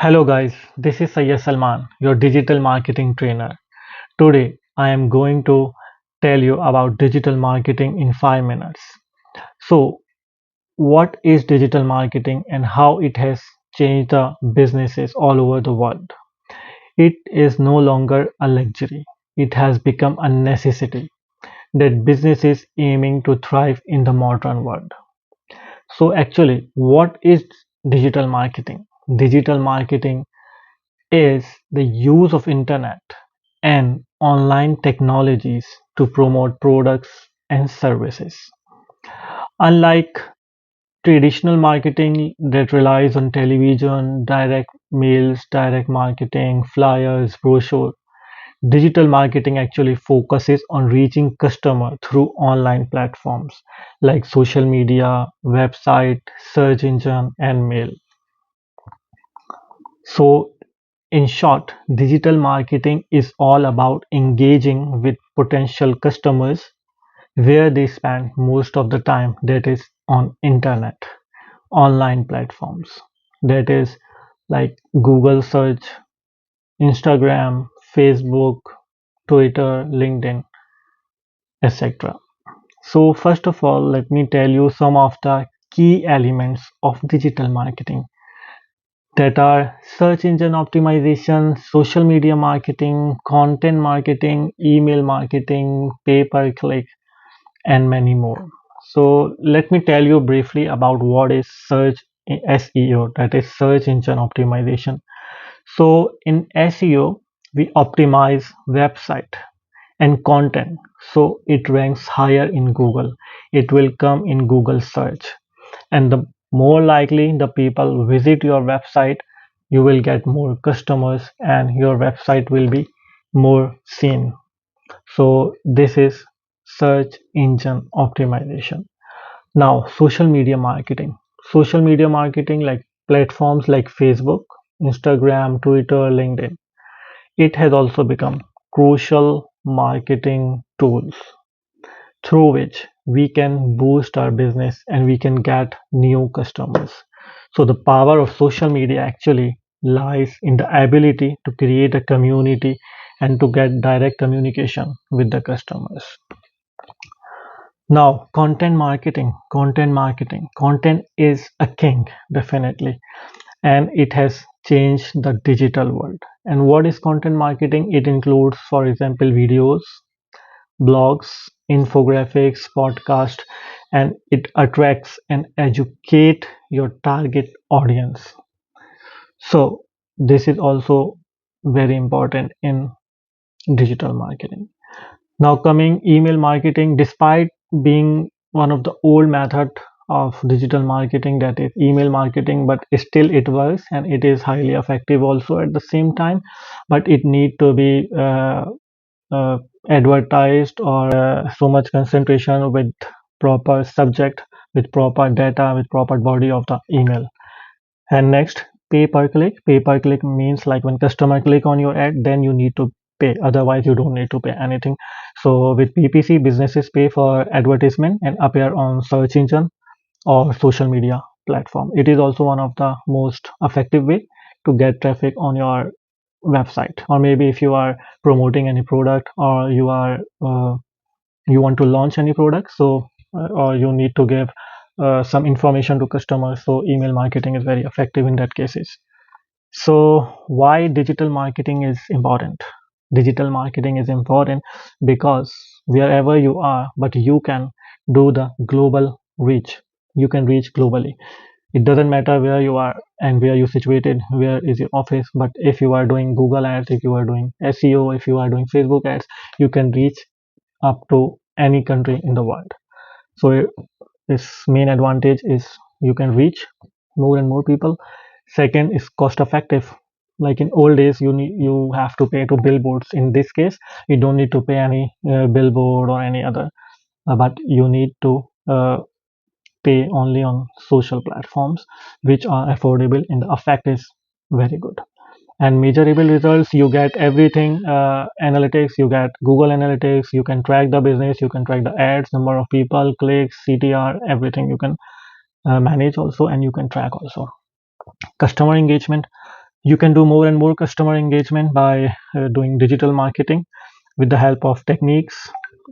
Hello guys, this is Sayyid Salman, your digital marketing trainer. Today I am going to tell you about digital marketing in 5 minutes. So, what is digital marketing and how it has changed the businesses all over the world? It is no longer a luxury. It has become a necessity that businesses aiming to thrive in the modern world. So actually, what is digital marketing? Digital marketing is the use of internet and online technologies to promote products and services. Unlike traditional marketing that relies on television, direct mails, direct marketing, flyers, brochure, digital marketing actually focuses on reaching customer through online platforms like social media, website, search engine, and mail. So in short, digital marketing is all about engaging with potential customers where they spend most of the time, that is on internet, online platforms, that is like Google search, Instagram, Facebook, Twitter, LinkedIn, etc. So first of all, let me tell you some of the key elements of digital marketing that are search engine optimization, social media marketing, content marketing, email marketing, pay per click, and many more. So let me tell you briefly about what is search SEO, that is search engine optimization. So in SEO, we optimize website and content so it ranks higher in Google. It will come in Google search, and the more likely the people visit your website, you will get more customers and your website will be more seen. So this is search engine optimization. Now social media marketing like platforms like Facebook, Instagram, Twitter, LinkedIn, it has also become crucial marketing tools through which we can boost our business and we can get new customers. So the power of social media actually lies in the ability to create a community and to get direct communication with the customers. Now, content is a king, definitely, and it has changed the digital world. And what is content marketing? It includes, for example, videos, blogs, infographics, podcast, and it attracts and educate your target audience. So this is also very important in digital marketing. Now coming email marketing, despite being one of the old method of digital marketing, that is email marketing, but still it works and it is highly effective also at the same time, but it need to be uh, advertised or so much concentration with proper subject, with proper data, with proper body of the email. And next, pay per click means like when customer click on your ad, then you need to pay, otherwise you don't need to pay anything. So with PPC, businesses pay for advertisement and appear on search engine or social media platform. It is also one of the most effective way to get traffic on your website. Or maybe if you are promoting any product, or you want to launch any product, so or you need to give some information to customers, so email marketing is very effective in that cases. So why digital marketing is important? Digital marketing is important because wherever you are, but you can do the global reach, you can reach globally. It doesn't matter where you are and where you situated, where is your office, but if you are doing Google ads, if you are doing SEO, if you are doing Facebook ads, you can reach up to any country in the world. So its main advantage is you can reach more and more people. Second is cost effective. Like in old days, you have to pay to billboards. In this case, you don't need to pay any billboard or any other, but you need to pay only on social platforms, which are affordable, and the effect is very good. And measurable results, you get everything. Analytics, you get Google Analytics, you can track the business, you can track the ads, number of people, clicks, CTR, everything you can manage also, and you can track also. Customer engagement, You can do more and more customer engagement by doing digital marketing with the help of techniques.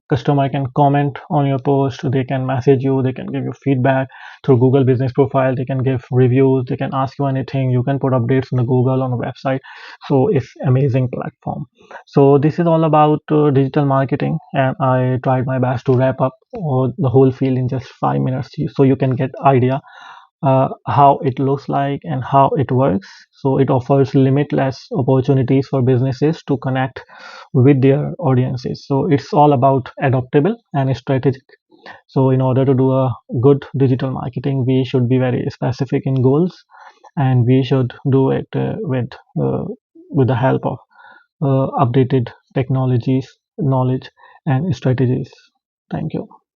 Customer can comment on your post, they can message you, they can give you feedback through Google business profile, they can give reviews, they can ask you anything, you can put updates on the Google on the website. So it's amazing platform. So this is all about digital marketing, and I tried my best to wrap up the whole field in just 5 minutes so you can get idea how it looks like and how it works. So it offers limitless opportunities for businesses to connect with their audiences. So it's all about adaptable and strategic. So in order to do a good digital marketing, we should be very specific in goals, and we should do it with the help of updated technologies, knowledge, and strategies. Thank you.